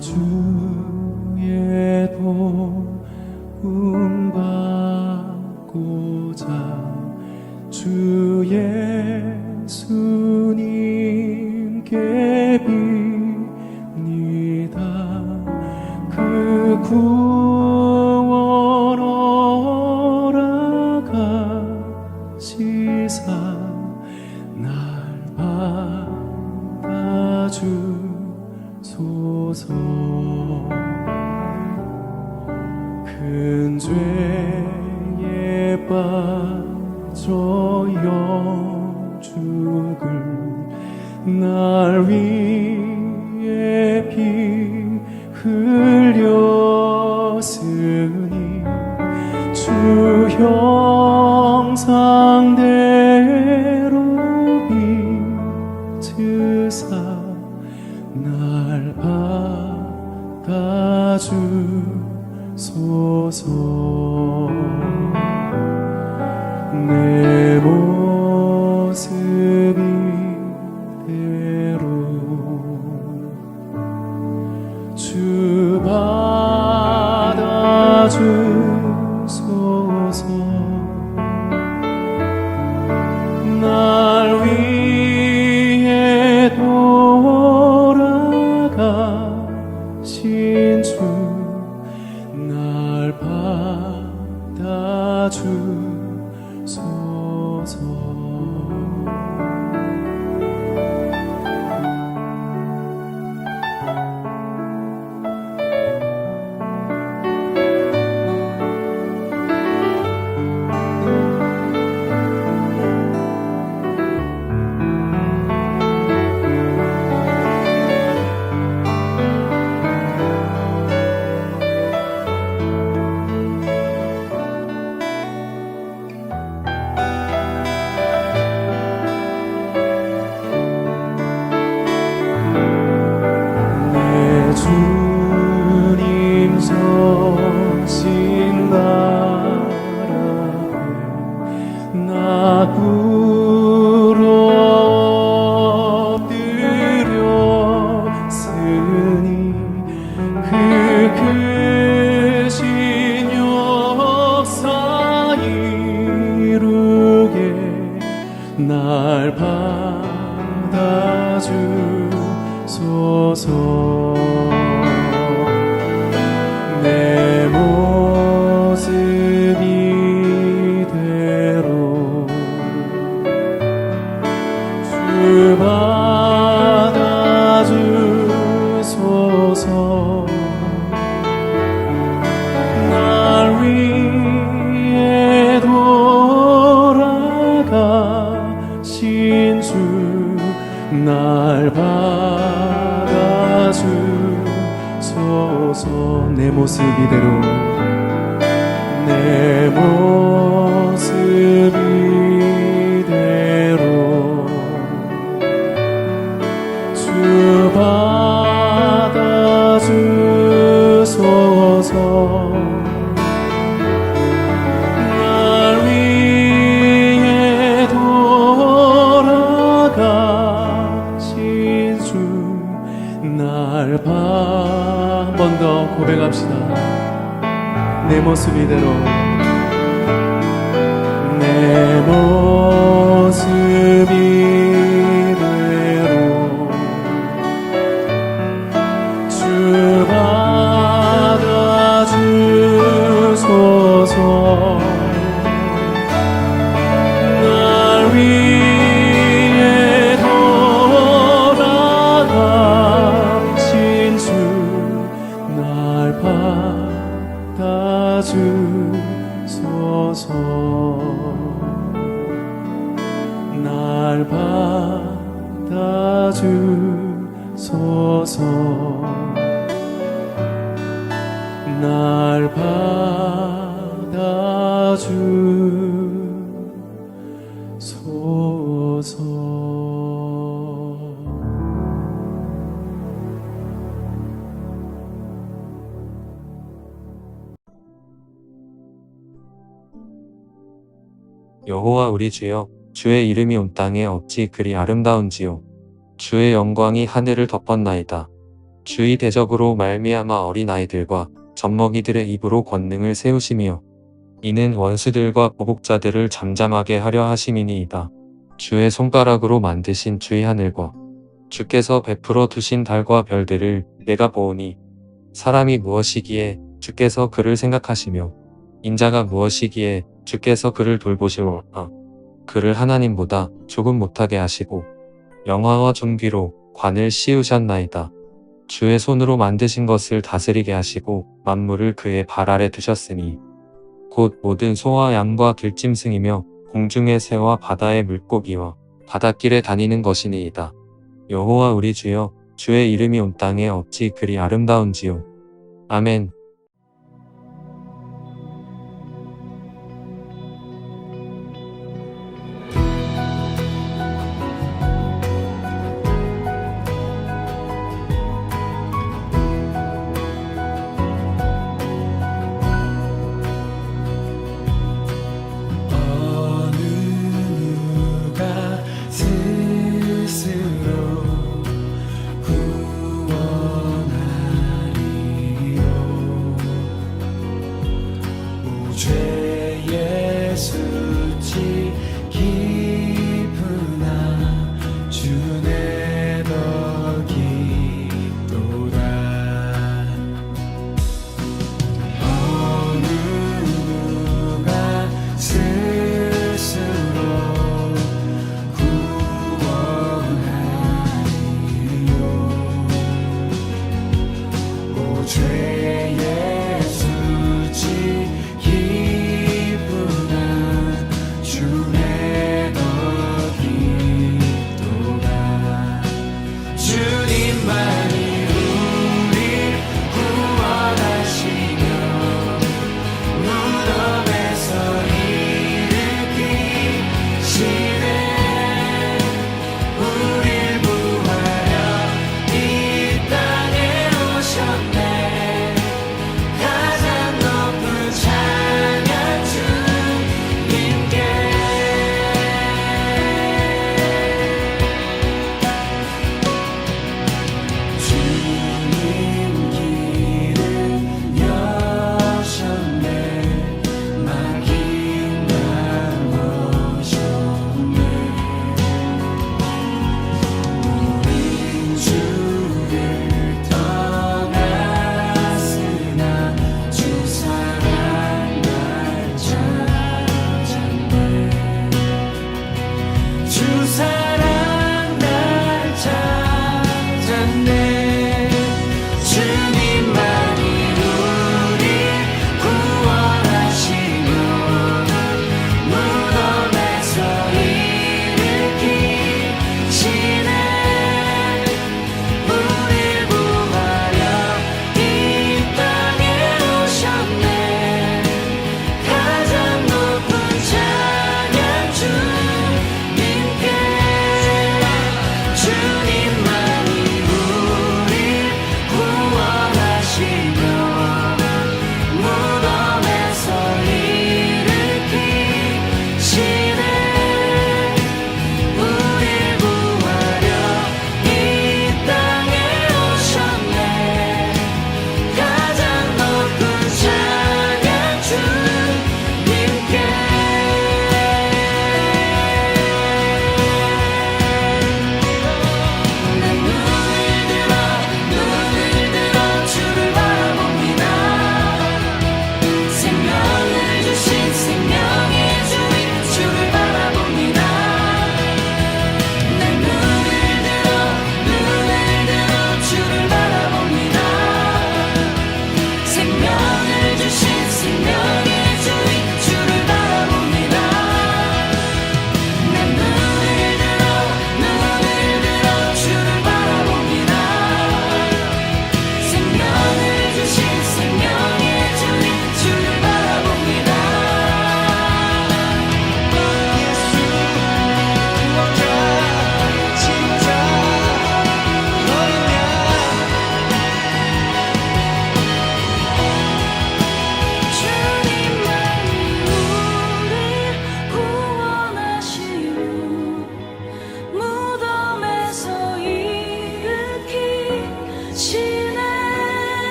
주의 도움 받고자 주 예수님께 빕니다. 그 구원 허락하시사 날 받아주소서. 큰 죄에 빠져 영죽을 날 위해 피 흘렸으니 주 형상대로 빚으사 날 받아주소서. 내 모습 이대로 주 받아주소서. 날 위해 돌아가신 주 날 받아주소서. 주님 서신 나라에 나 꿇어 엎드렸으니 그 크신 역사 이루게 날 받아주소서. 내 모습 이대로 주 받아주소서. 날 위해 돌아가신 주 날 받아주소서. 내 모습 이대로 내 모습 이대로 주 받아주소서. 날 위해 돌아가신 주 날 한 번 더 고백합시다. 내 모습 이대로 내 모습 이대로 주 받아주소서. 날 위해 돌아가신 주 날 받아주소서. 날 받아주소서. 날 받아주소서. 여호와 우리 주여, 주의 이름이 온 땅에 어찌 그리 아름다운지요. 주의 영광이 하늘을 덮었나이다. 주의 대적으로 말미암아 어린아이들과 젖먹이들의 입으로 권능을 세우시며 이는 원수들과 보복자들을 잠잠하게 하려 하심이니이다. 주의 손가락으로 만드신 주의 하늘과 주께서 베풀어 두신 달과 별들을 내가 보오니 사람이 무엇이기에 주께서 그를 생각하시며 인자가 무엇이기에 주께서 그를 돌보시오나. 그를 하나님보다 조금 못하게 하시고 영화와 존귀로 관을 씌우셨나이다. 주의 손으로 만드신 것을 다스리게 하시고 만물을 그의 발 아래 두셨으니 곧 모든 소와 양과 들짐승이며 공중의 새와 바다의 물고기와 바닷길에 다니는 것이니이다. 여호와 우리 주여, 주의 이름이 온 땅에 어찌 그리 아름다운지요. 아멘. 어느 누가 스스로 구원하리요.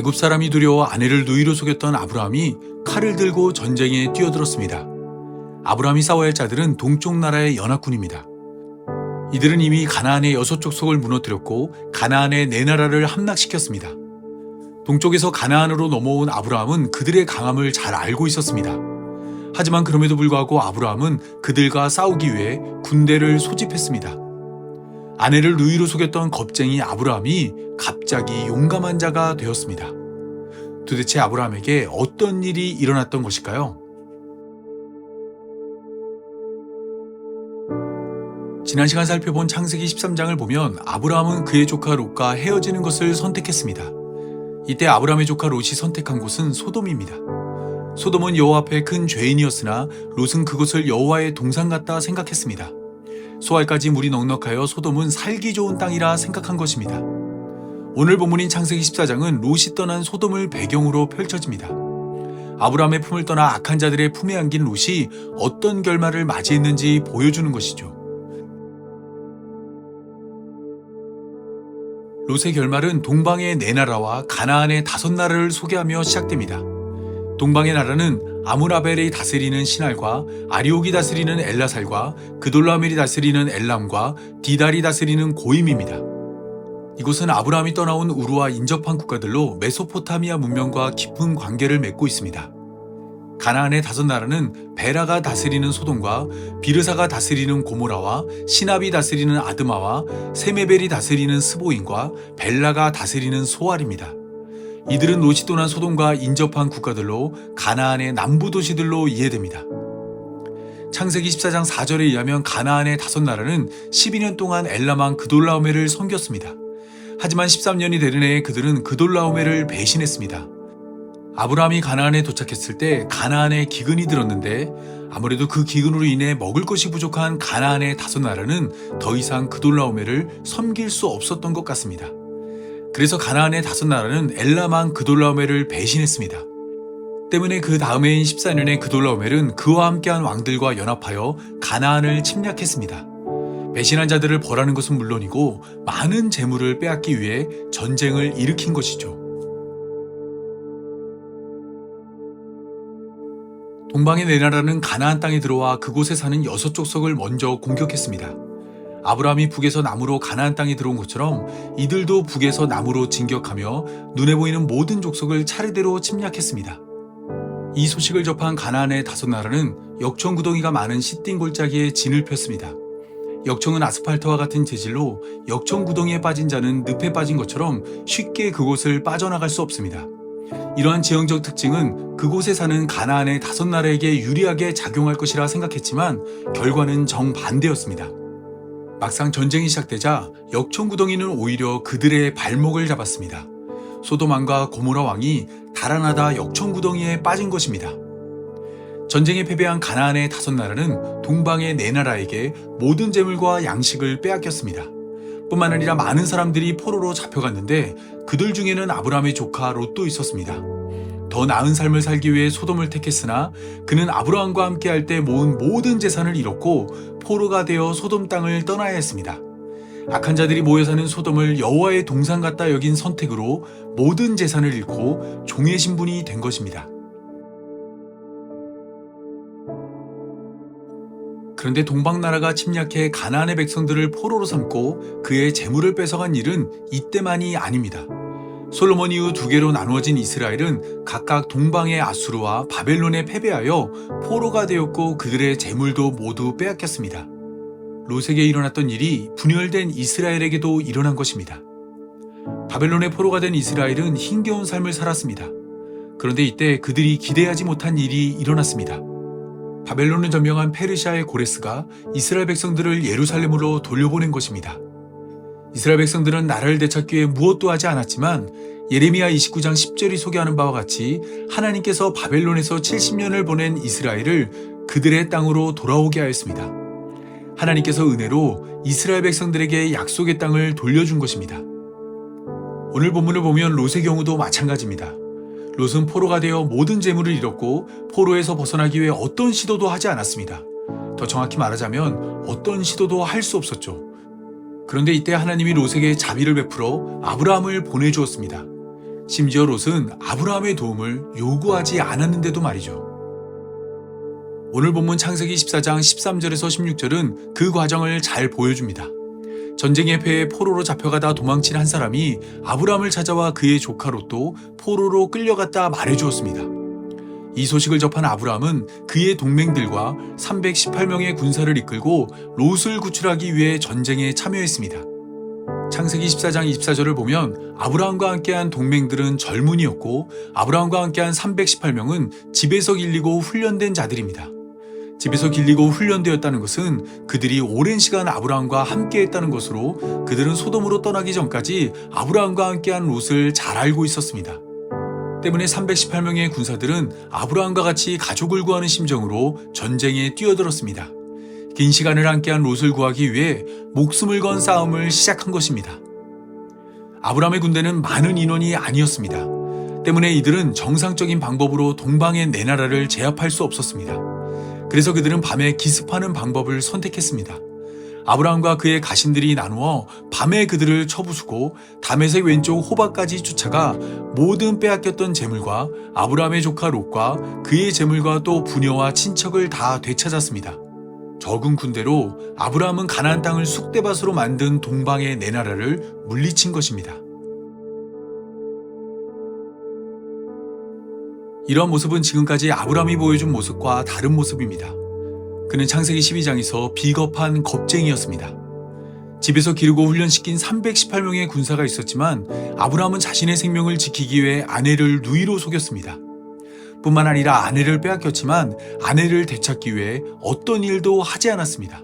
애굽 사람이 두려워 아내를 누이로 속였던 아브라함이 칼을 들고 전쟁에 뛰어들었습니다. 아브라함이 싸워야 할 자들은 동쪽 나라의 연합군입니다. 이들은 이미 가나안의 6족속을 무너뜨렸고 가나안의 4나라를 함락시켰습니다. 동쪽에서 가나안으로 넘어온 아브라함은 그들의 강함을 잘 알고 있었습니다. 하지만 그럼에도 불구하고 아브라함은 그들과 싸우기 위해 군대를 소집했습니다. 아내를 누이로 속였던 겁쟁이 아브라함이 갑자기 용감한 자가 되었습니다. 도대체 아브라함에게 어떤 일이 일어났던 것일까요? 지난 시간 살펴본 창세기 13장을 보면 아브라함은 그의 조카 롯과 헤어지는 것을 선택했습니다. 이때 아브라함의 조카 롯이 선택한 곳은 소돔입니다. 소돔은 여호와 앞에 큰 죄인이었으나 롯은 그곳을 여호와의 동산 같다 생각했습니다. 소알까지 물이 넉넉하여 소돔은 살기 좋은 땅이라 생각한 것입니다. 오늘 본문인 창세기 14장은 롯이 떠난 소돔을 배경으로 펼쳐집니다. 아브라함의 품을 떠나 악한 자들의 품에 안긴 롯이 어떤 결말을 맞이했는지 보여주는 것이죠. 롯의 결말은 동방의 4나라와 가나안의 5나라를 소개하며 시작됩니다. 동방의 나라는 아므라벨이 다스리는 시날과 아리옥이 다스리는 엘라살과 그돌라오멜이 다스리는 엘람과 디달이 다스리는 고임입니다. 이곳은 아브라함이 떠나온 우르와 인접한 국가들로 메소포타미아 문명과 깊은 관계를 맺고 있습니다. 가나안의 5나라는 베라가 다스리는 소돔과 비르사가 다스리는 고모라와 시납이 다스리는 아드마와 세메벨이 다스리는 스보임과 벨라가 다스리는 소알입니다. 이들은 롯이 떠난 소돔과 인접한 국가들로 가나안의 남부 도시들로 이해됩니다. 창세기 14장 4절에 의하면 가나안의 5나라는 12년 동안 엘람왕 그돌라오멜을 섬겼습니다. 하지만 13년이 되는 해에 그들은 그돌라오멜을 배신했습니다. 아브라함이 가나안에 도착했을 때 가나안에 기근이 들었는데 아무래도 그 기근으로 인해 먹을 것이 부족한 가나안의 5나라는 더 이상 그돌라오멜을 섬길 수 없었던 것 같습니다. 그래서 가나안의 5나라는 엘람왕 그돌라오멜을 배신했습니다. 때문에 그 다음 해인 14년에 그돌라오멜은 그와 함께한 왕들과 연합하여 가나안을 침략했습니다. 배신한 자들을 벌하는 것은 물론이고 많은 재물을 빼앗기 위해 전쟁을 일으킨 것이죠. 동방의 4나라는 가나안 땅에 들어와 그곳에 사는 6족속을 먼저 공격했습니다. 아브라함이 북에서 남으로 가나안 땅에 들어온 것처럼 이들도 북에서 남으로 진격하며 눈에 보이는 모든 족속을 차례대로 침략했습니다. 이 소식을 접한 가나안의 5나라는 역청구덩이가 많은 시띵 골짜기에 진을 폈습니다. 역청은 아스팔트와 같은 재질로 역청구덩이에 빠진 자는 늪에 빠진 것처럼 쉽게 그곳을 빠져나갈 수 없습니다. 이러한 지형적 특징은 그곳에 사는 가나안의 5나라에게 유리하게 작용할 것이라 생각했지만 결과는 정반대였습니다. 막상 전쟁이 시작되자 역청구덩이는 오히려 그들의 발목을 잡았습니다. 소돔 왕과 고모라 왕이 달아나다 역청구덩이에 빠진 것입니다. 전쟁에 패배한 가나안의 5나라는 동방의 4나라에게 모든 재물과 양식을 빼앗겼습니다. 뿐만 아니라 많은 사람들이 포로로 잡혀갔는데 그들 중에는 아브라함의 조카 롯도 있었습니다. 더 나은 삶을 살기 위해 소돔을 택했으나 그는 아브라함과 함께할 때 모은 모든 재산을 잃었고 포로가 되어 소돔 땅을 떠나야 했습니다. 악한 자들이 모여 사는 소돔을 여호와의 동산 같다 여긴 선택으로 모든 재산을 잃고 종의 신분이 된 것입니다. 그런데 동방나라가 침략해 가나안의 백성들을 포로로 삼고 그의 재물을 뺏어간 일은 이때만이 아닙니다. 솔로몬 이후 2개로 나누어진 이스라엘은 각각 동방의 아수르와 바벨론에 패배하여 포로가 되었고 그들의 재물도 모두 빼앗겼습니다. 롯에게 일어났던 일이 분열된 이스라엘에게도 일어난 것입니다. 바벨론의 포로가 된 이스라엘은 힘겨운 삶을 살았습니다. 그런데 이때 그들이 기대하지 못한 일이 일어났습니다. 바벨론을 점령한 페르시아의 고레스가 이스라엘 백성들을 예루살렘으로 돌려보낸 것입니다. 이스라엘 백성들은 나라를 되찾기 위해 무엇도 하지 않았지만 예레미야 29장 10절이 소개하는 바와 같이 하나님께서 바벨론에서 70년을 보낸 이스라엘을 그들의 땅으로 돌아오게 하였습니다. 하나님께서 은혜로 이스라엘 백성들에게 약속의 땅을 돌려준 것입니다. 오늘 본문을 보면 롯의 경우도 마찬가지입니다. 롯은 포로가 되어 모든 재물을 잃었고 포로에서 벗어나기 위해 어떤 시도도 하지 않았습니다. 더 정확히 말하자면 어떤 시도도 할 수 없었죠. 그런데 이때 하나님이 롯에게 자비를 베풀어 아브라함을 보내주었습니다. 심지어 롯은 아브라함의 도움을 요구하지 않았는데도 말이죠. 오늘 본문 창세기 14장 13절에서 16절은 그 과정을 잘 보여줍니다. 전쟁의 패에 포로로 잡혀가다 도망친 한 사람이 아브라함을 찾아와 그의 조카 롯도 포로로 끌려갔다 말해주었습니다. 이 소식을 접한 아브라함은 그의 동맹들과 318명의 군사를 이끌고 롯을 구출하기 위해 전쟁에 참여했습니다. 창세기 14장 24절을 보면 아브라함과 함께한 동맹들은 젊은이였고 아브라함과 함께한 318명은 집에서 길리고 훈련된 자들입니다. 집에서 길리고 훈련되었다는 것은 그들이 오랜 시간 아브라함과 함께했다는 것으로 그들은 소돔으로 떠나기 전까지 아브라함과 함께한 롯을 잘 알고 있었습니다. 때문에 318명의 군사들은 아브라함과 같이 가족을 구하는 심정으로 전쟁에 뛰어들었습니다. 긴 시간을 함께한 롯을 구하기 위해 목숨을 건 싸움을 시작한 것입니다. 아브라함의 군대는 많은 인원이 아니었습니다. 때문에 이들은 정상적인 방법으로 동방의 네 나라를 제압할 수 없었습니다. 그래서 그들은 밤에 기습하는 방법을 선택했습니다. 아브라함과 그의 가신들이 나누어 밤에 그들을 쳐부수고 다메섹 왼쪽 호바까지 쫓아가 모든 빼앗겼던 재물과 아브라함의 조카 롯과 그의 재물과 또 부녀와 친척을 다 되찾았습니다. 적은 군대로 아브라함은 가나안 땅을 쑥대밭으로 만든 동방의 네 나라를 물리친 것입니다. 이런 모습은 지금까지 아브라함이 보여준 모습과 다른 모습입니다. 그는 창세기 12장에서 비겁한 겁쟁이였습니다. 집에서 기르고 훈련시킨 318명의 군사가 있었지만 아브라함은 자신의 생명을 지키기 위해 아내를 누이로 속였습니다. 뿐만 아니라 아내를 빼앗겼지만 아내를 되찾기 위해 어떤 일도 하지 않았습니다.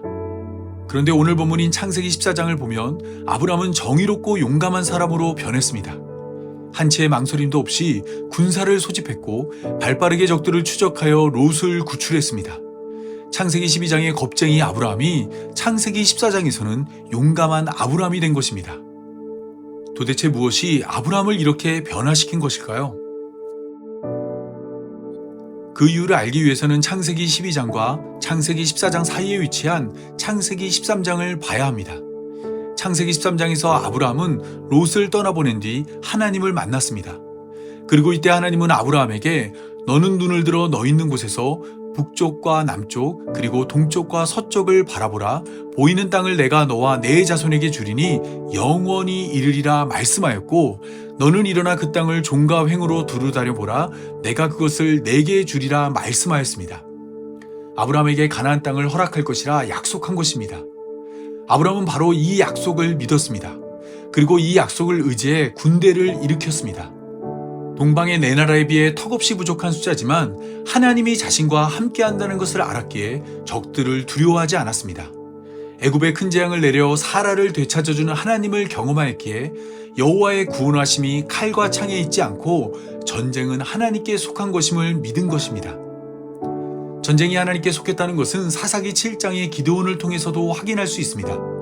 그런데 오늘 본문인 창세기 14장을 보면 아브라함은 정의롭고 용감한 사람으로 변했습니다. 한치의 망설임도 없이 군사를 소집했고 발빠르게 적들을 추적하여 롯을 구출했습니다. 창세기 12장의 겁쟁이 아브라함이 창세기 14장에서는 용감한 아브라함이 된 것입니다. 도대체 무엇이 아브라함을 이렇게 변화시킨 것일까요? 그 이유를 알기 위해서는 창세기 12장과 창세기 14장 사이에 위치한 창세기 13장을 봐야 합니다. 창세기 13장에서 아브라함은 롯을 떠나보낸 뒤 하나님을 만났습니다. 그리고 이때 하나님은 아브라함에게 너는 눈을 들어 너 있는 곳에서 북쪽과 남쪽 그리고 동쪽과 서쪽을 바라보라. 보이는 땅을 내가 너와 내 자손에게 주리니 영원히 이르리라 말씀하였고 너는 일어나 그 땅을 종과 횡으로 두루 다녀보라. 내가 그것을 내게 주리라 말씀하였습니다. 아브라함에게 가나안 땅을 허락할 것이라 약속한 것입니다. 아브라함은 바로 이 약속을 믿었습니다. 그리고 이 약속을 의지해 군대를 일으켰습니다. 동방의 네 나라에 비해 턱없이 부족한 숫자지만 하나님이 자신과 함께한다는 것을 알았기에 적들을 두려워하지 않았습니다. 애굽의 큰 재앙을 내려 사라를 되찾아주는 하나님을 경험하였기에 여호와의 구원하심이 칼과 창에 있지 않고 전쟁은 하나님께 속한 것임을 믿은 것입니다. 전쟁이 하나님께 속했다는 것은 사사기 7장의 기드온을 통해서도 확인할 수 있습니다.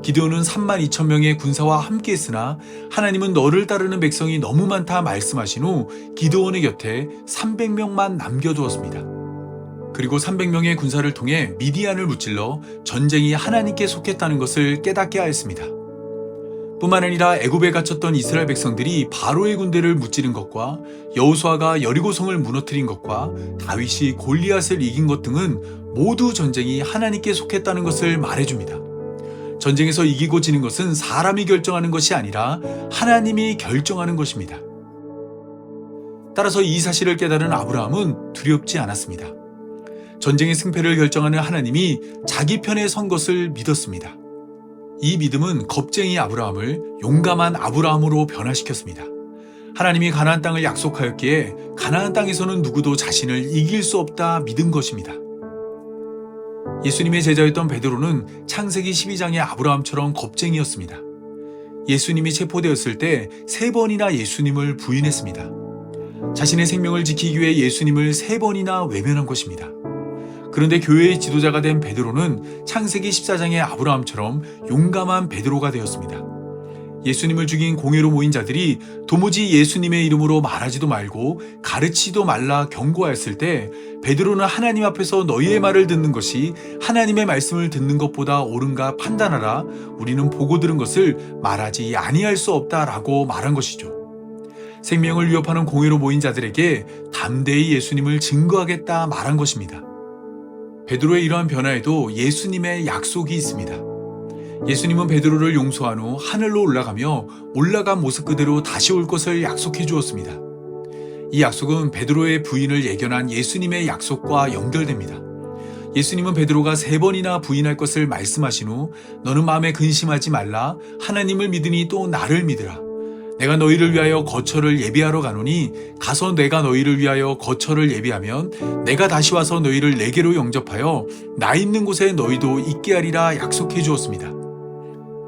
기드온은 32,000명의 군사와 함께 했으나 하나님은 너를 따르는 백성이 너무 많다 말씀하신 후 기드온의 곁에 300명만 남겨두었습니다. 그리고 300명의 군사를 통해 미디안을 무찔러 전쟁이 하나님께 속했다는 것을 깨닫게 하였습니다. 뿐만 아니라 애굽에 갇혔던 이스라엘 백성들이 바로의 군대를 무찌른 것과 여호수아가 여리고성을 무너뜨린 것과 다윗이 골리앗을 이긴 것 등은 모두 전쟁이 하나님께 속했다는 것을 말해줍니다. 전쟁에서 이기고 지는 것은 사람이 결정하는 것이 아니라 하나님이 결정하는 것입니다. 따라서 이 사실을 깨달은 아브라함은 두렵지 않았습니다. 전쟁의 승패를 결정하는 하나님이 자기 편에 선 것을 믿었습니다. 이 믿음은 겁쟁이 아브라함을 용감한 아브라함으로 변화시켰습니다. 하나님이 가나안 땅을 약속하였기에 가나안 땅에서는 누구도 자신을 이길 수 없다 믿은 것입니다. 예수님의 제자였던 베드로는 창세기 12장의 아브라함처럼 겁쟁이였습니다. 예수님이 체포되었을 때 3번이나 예수님을 부인했습니다. 자신의 생명을 지키기 위해 예수님을 3번이나 외면한 것입니다. 그런데 교회의 지도자가 된 베드로는 창세기 14장의 아브라함처럼 용감한 베드로가 되었습니다. 예수님을 죽인 공회로 모인 자들이 도무지 예수님의 이름으로 말하지도 말고 가르치지도 말라 경고하였을 때 베드로는 하나님 앞에서 너희의 말을 듣는 것이 하나님의 말씀을 듣는 것보다 옳은가 판단하라. 우리는 보고 들은 것을 말하지 아니할 수 없다라고 말한 것이죠. 생명을 위협하는 공회로 모인 자들에게 담대히 예수님을 증거하겠다 말한 것입니다. 베드로의 이러한 변화에도 예수님의 약속이 있습니다. 예수님은 베드로를 용서한 후 하늘로 올라가며 올라간 모습 그대로 다시 올 것을 약속해 주었습니다. 이 약속은 베드로의 부인을 예견한 예수님의 약속과 연결됩니다. 예수님은 베드로가 3번이나 부인할 것을 말씀하신 후 너는 마음에 근심하지 말라 하나님을 믿으니 또 나를 믿으라. 내가 너희를 위하여 거처를 예비하러 가노니 가서 내가 너희를 위하여 거처를 예비하면 내가 다시 와서 너희를 내게로 영접하여 나 있는 곳에 너희도 있게 하리라 약속해 주었습니다.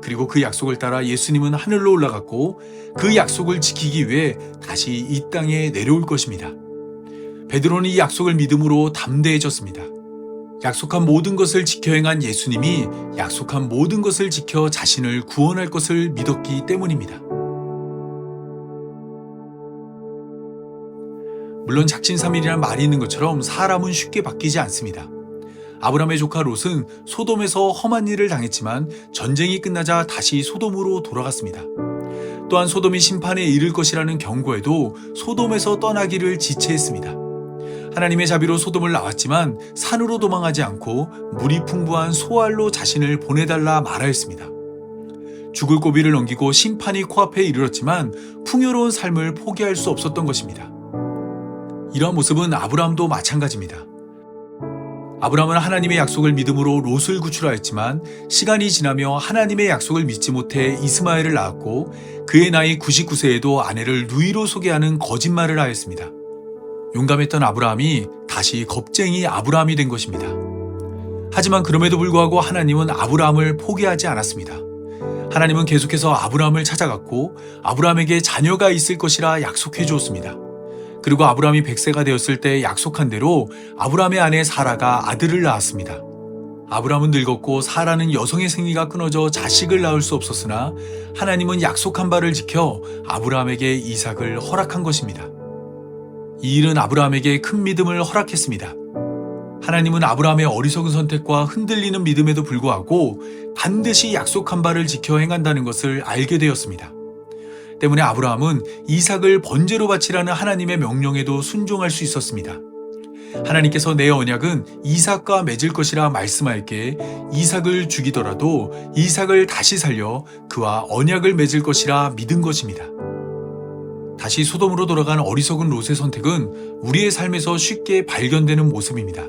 그리고 그 약속을 따라 예수님은 하늘로 올라갔고 그 약속을 지키기 위해 다시 이 땅에 내려올 것입니다. 베드로는 이 약속을 믿음으로 담대해졌습니다. 약속한 모든 것을 지켜 행한 예수님이 약속한 모든 것을 지켜 자신을 구원할 것을 믿었기 때문입니다. 물론 작심삼일이라는 말이 있는 것처럼 사람은 쉽게 바뀌지 않습니다. 아브라함의 조카 롯은 소돔에서 험한 일을 당했지만 전쟁이 끝나자 다시 소돔으로 돌아갔습니다. 또한 소돔이 심판에 이를 것이라는 경고에도 소돔에서 떠나기를 지체했습니다. 하나님의 자비로 소돔을 나왔지만 산으로 도망하지 않고 물이 풍부한 소알로 자신을 보내달라 말하였습니다. 죽을 고비를 넘기고 심판이 코앞에 이르렀지만 풍요로운 삶을 포기할 수 없었던 것입니다. 이러한 모습은 아브라함도 마찬가지입니다. 아브라함은 하나님의 약속을 믿음으로 롯을 구출하였지만 시간이 지나며 하나님의 약속을 믿지 못해 이스마엘을 낳았고 그의 나이 99세에도 아내를 누이로 소개하는 거짓말을 하였습니다. 용감했던 아브라함이 다시 겁쟁이 아브라함이 된 것입니다. 하지만 그럼에도 불구하고 하나님은 아브라함을 포기하지 않았습니다. 하나님은 계속해서 아브라함을 찾아갔고 아브라함에게 자녀가 있을 것이라 약속해 주었습니다. 그리고 아브라함이 100세가 되었을 때 약속한 대로 아브라함의 아내 사라가 아들을 낳았습니다. 아브라함은 늙었고 사라는 여성의 생리가 끊어져 자식을 낳을 수 없었으나 하나님은 약속한 바를 지켜 아브라함에게 이삭을 허락한 것입니다. 이 일은 아브라함에게 큰 믿음을 허락했습니다. 하나님은 아브라함의 어리석은 선택과 흔들리는 믿음에도 불구하고 반드시 약속한 바를 지켜 행한다는 것을 알게 되었습니다. 때문에 아브라함은 이삭을 번제로 바치라는 하나님의 명령에도 순종할 수 있었습니다. 하나님께서 내 언약은 이삭과 맺을 것이라 말씀하였기에 이삭을 죽이더라도 이삭을 다시 살려 그와 언약을 맺을 것이라 믿은 것입니다. 다시 소돔으로 돌아간 어리석은 롯의 선택은 우리의 삶에서 쉽게 발견되는 모습입니다.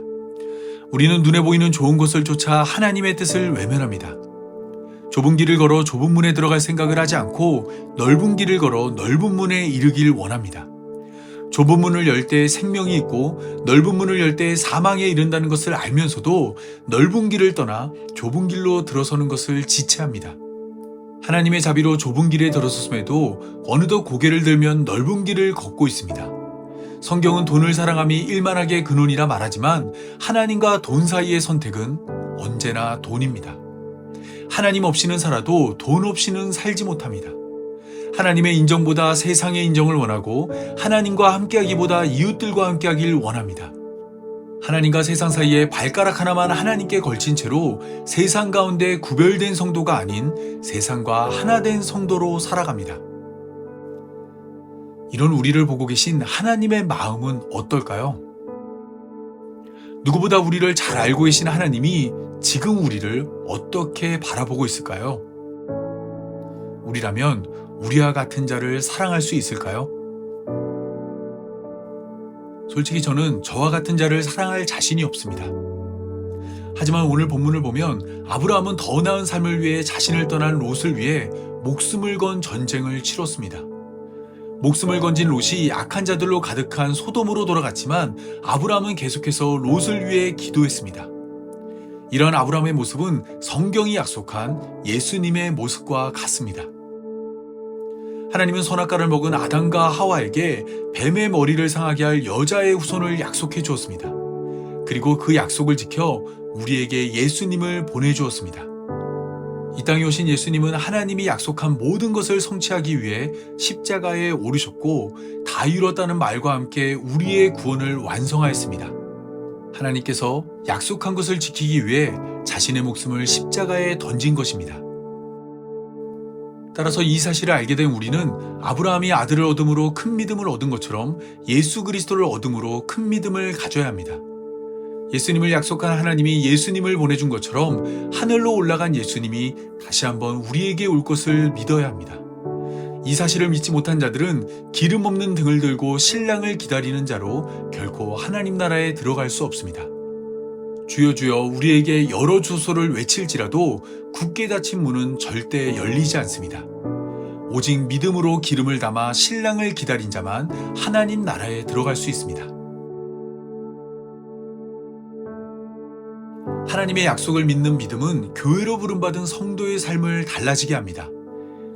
우리는 눈에 보이는 좋은 것을 쫓아 하나님의 뜻을 외면합니다. 좁은 길을 걸어 좁은 문에 들어갈 생각을 하지 않고 넓은 길을 걸어 넓은 문에 이르길 원합니다. 좁은 문을 열 때 생명이 있고 넓은 문을 열 때 사망에 이른다는 것을 알면서도 넓은 길을 떠나 좁은 길로 들어서는 것을 지체합니다. 하나님의 자비로 좁은 길에 들어섰음에도 어느덧 고개를 들면 넓은 길을 걷고 있습니다. 성경은 돈을 사랑함이 일만하게 근원이라 말하지만 하나님과 돈 사이의 선택은 언제나 돈입니다. 하나님 없이는 살아도 돈 없이는 살지 못합니다. 하나님의 인정보다 세상의 인정을 원하고 하나님과 함께하기보다 이웃들과 함께하길 원합니다. 하나님과 세상 사이에 발가락 하나만 하나님께 걸친 채로 세상 가운데 구별된 성도가 아닌 세상과 하나 된 성도로 살아갑니다. 이런 우리를 보고 계신 하나님의 마음은 어떨까요? 누구보다 우리를 잘 알고 계신 하나님이 지금 우리를 어떻게 바라보고 있을까요? 우리라면 우리와 같은 자를 사랑할 수 있을까요? 솔직히 저는 저와 같은 자를 사랑할 자신이 없습니다. 하지만 오늘 본문을 보면 아브라함은 더 나은 삶을 위해 자신을 떠난 롯을 위해 목숨을 건 전쟁을 치렀습니다. 목숨을 건진 롯이 악한 자들로 가득한 소돔으로 돌아갔지만 아브라함은 계속해서 롯을 위해 기도했습니다. 이런 아브라함의 모습은 성경이 약속한 예수님의 모습과 같습니다. 하나님은 선악과를 먹은 아담과 하와에게 뱀의 머리를 상하게 할 여자의 후손을 약속해 주었습니다. 그리고 그 약속을 지켜 우리에게 예수님을 보내주었습니다. 이 땅에 오신 예수님은 하나님이 약속한 모든 것을 성취하기 위해 십자가에 오르셨고 다 이뤘다는 말과 함께 우리의 구원을 완성하였습니다. 하나님께서 약속한 것을 지키기 위해 자신의 목숨을 십자가에 던진 것입니다. 따라서 이 사실을 알게 된 우리는 아브라함이 아들을 얻음으로 큰 믿음을 얻은 것처럼 예수 그리스도를 얻음으로 큰 믿음을 가져야 합니다. 예수님을 약속한 하나님이 예수님을 보내준 것처럼 하늘로 올라간 예수님이 다시 한번 우리에게 올 것을 믿어야 합니다. 이 사실을 믿지 못한 자들은 기름 없는 등을 들고 신랑을 기다리는 자로 결코 하나님 나라에 들어갈 수 없습니다. 주여 주여 우리에게 열어주소서를 외칠지라도 굳게 닫힌 문은 절대 열리지 않습니다. 오직 믿음으로 기름을 담아 신랑을 기다린 자만 하나님 나라에 들어갈 수 있습니다. 하나님의 약속을 믿는 믿음은 교회로 부름받은 성도의 삶을 달라지게 합니다.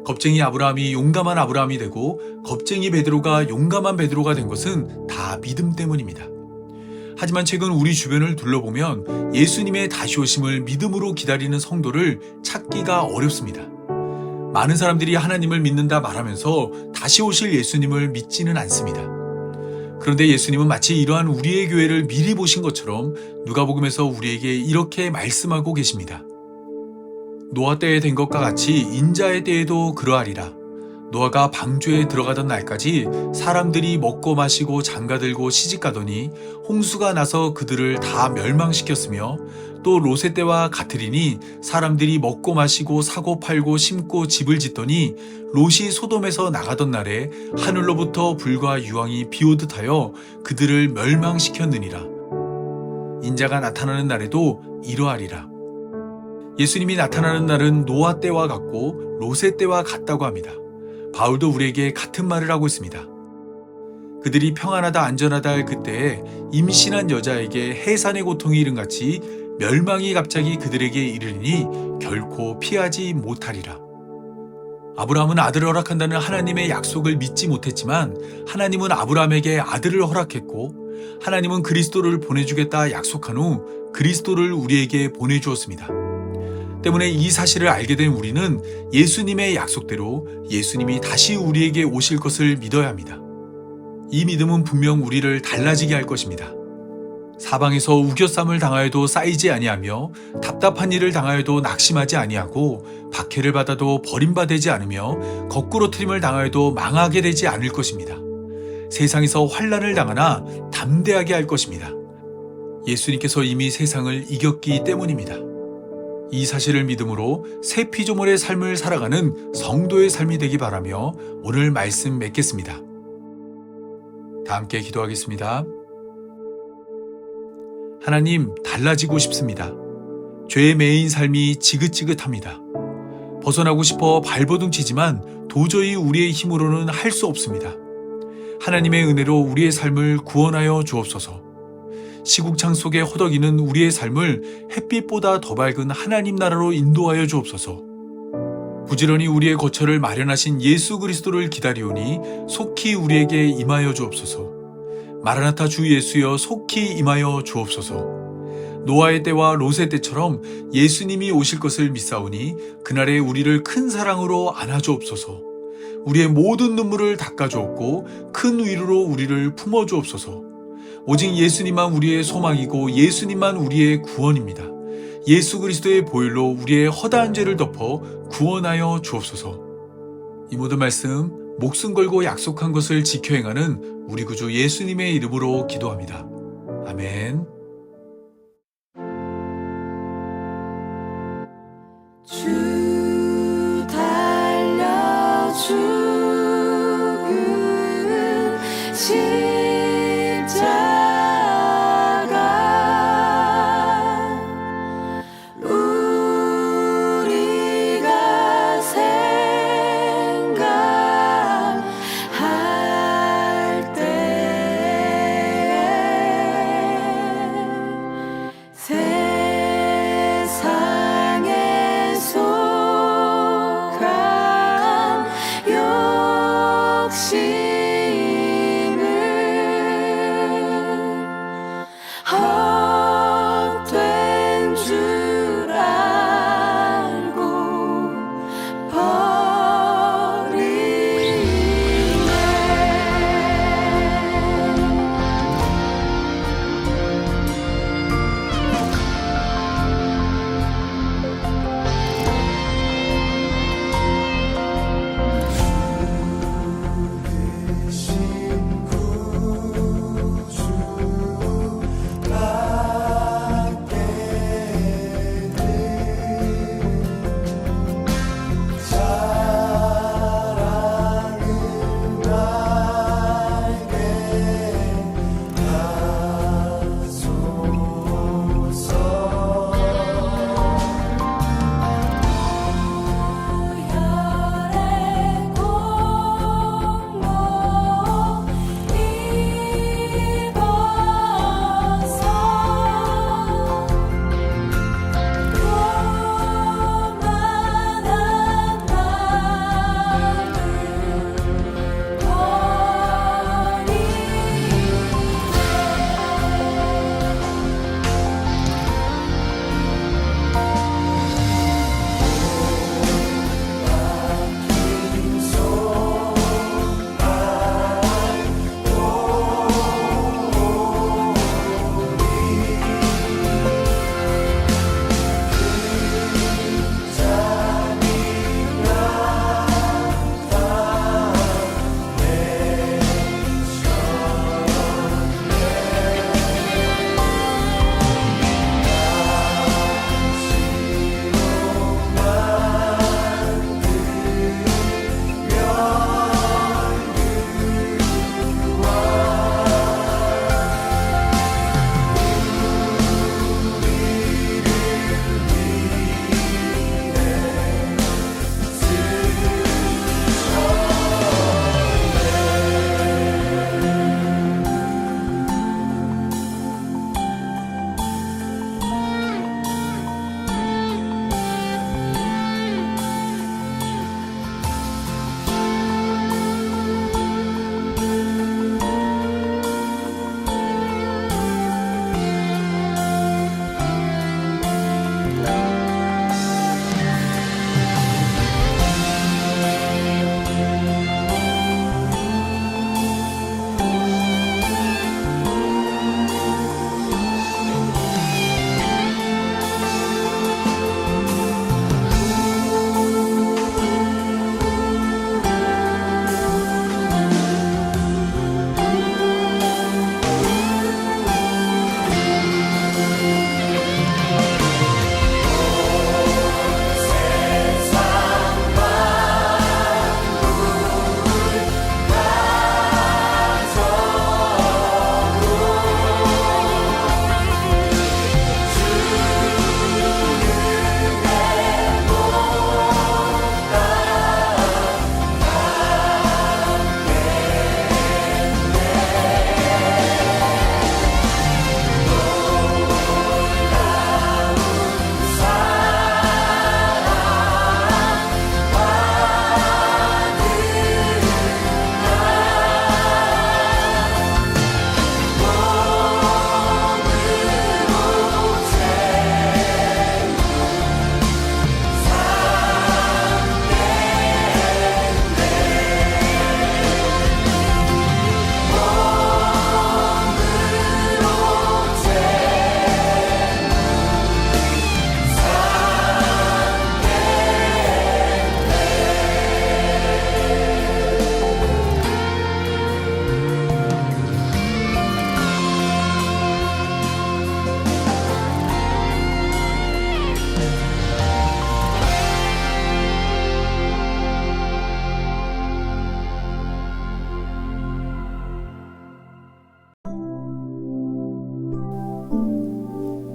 겁쟁이 아브라함이 용감한 아브라함이 되고 겁쟁이 베드로가 용감한 베드로가 된 것은 다 믿음 때문입니다. 하지만 최근 우리 주변을 둘러보면 예수님의 다시 오심을 믿음으로 기다리는 성도를 찾기가 어렵습니다. 많은 사람들이 하나님을 믿는다 말하면서 다시 오실 예수님을 믿지는 않습니다. 그런데 예수님은 마치 이러한 우리의 교회를 미리 보신 것처럼 누가복음에서 우리에게 이렇게 말씀하고 계십니다. 노아 때에 된 것과 같이 인자의 때에도 그러하리라. 노아가 방주에 들어가던 날까지 사람들이 먹고 마시고 장가들고 시집가더니 홍수가 나서 그들을 다 멸망시켰으며 또 롯의 때와 같으리니 사람들이 먹고 마시고 사고 팔고 심고 집을 짓더니 롯이 소돔에서 나가던 날에 하늘로부터 불과 유황이 비오듯 하여 그들을 멸망시켰느니라. 인자가 나타나는 날에도 이러하리라. 예수님이 나타나는 날은 노아 때와 같고 롯의 때와 같다고 합니다. 바울도 우리에게 같은 말을 하고 있습니다. 그들이 평안하다 안전하다 할 그때에 임신한 여자에게 해산의 고통이 이른같이 멸망이 갑자기 그들에게 이르리니 결코 피하지 못하리라. 아브라함은 아들을 허락한다는 하나님의 약속을 믿지 못했지만 하나님은 아브라함에게 아들을 허락했고 하나님은 그리스도를 보내주겠다 약속한 후 그리스도를 우리에게 보내주었습니다. 때문에 이 사실을 알게 된 우리는 예수님의 약속대로 예수님이 다시 우리에게 오실 것을 믿어야 합니다. 이 믿음은 분명 우리를 달라지게 할 것입니다. 사방에서 우겨쌈을 당하여도 쌓이지 아니하며 답답한 일을 당하여도 낙심하지 아니하고 박해를 받아도 버림받지 않으며 거꾸로 트림을 당하여도 망하게 되지 않을 것입니다. 세상에서 환난을 당하나 담대하게 할 것입니다. 예수님께서 이미 세상을 이겼기 때문입니다. 이 사실을 믿음으로 새 피조물의 삶을 살아가는 성도의 삶이 되기 바라며 오늘 말씀 맺겠습니다. 다 함께 기도하겠습니다. 하나님, 달라지고 싶습니다. 죄에 매인 삶이 지긋지긋합니다. 벗어나고 싶어 발버둥 치지만 도저히 우리의 힘으로는 할 수 없습니다. 하나님의 은혜로 우리의 삶을 구원하여 주옵소서. 시국창 속에 허덕이는 우리의 삶을 햇빛보다 더 밝은 하나님 나라로 인도하여 주옵소서. 부지런히 우리의 거처를 마련하신 예수 그리스도를 기다리오니 속히 우리에게 임하여 주옵소서. 마라나타 주 예수여 속히 임하여 주옵소서. 노아의 때와 롯의 때처럼 예수님이 오실 것을 믿사오니 그날에 우리를 큰 사랑으로 안아주옵소서. 우리의 모든 눈물을 닦아주옵고 큰 위로로 우리를 품어주옵소서. 오직 예수님만 우리의 소망이고 예수님만 우리의 구원입니다. 예수 그리스도의 보혈로 우리의 허다한 죄를 덮어 구원하여 주옵소서. 이 모든 말씀 목숨 걸고 약속한 것을 지켜 행하는 우리 구주 예수님의 이름으로 기도합니다. 아멘. 주 달려 죽은 십자가 우리가 생각할 때에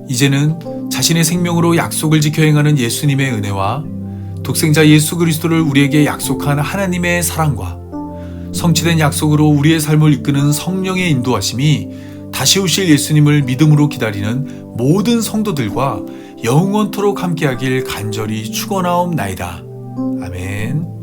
이제는 자신의 생명으로 약속을 지켜 행하는 예수님의 은혜와 독생자 예수 그리스도를 우리에게 약속한 하나님의 사랑과 성취된 약속으로 우리의 삶을 이끄는 성령의 인도하심이 다시 오실 예수님을 믿음으로 기다리는 모든 성도들과 영원토록 함께하길 간절히 축원하옵나이다. 아멘.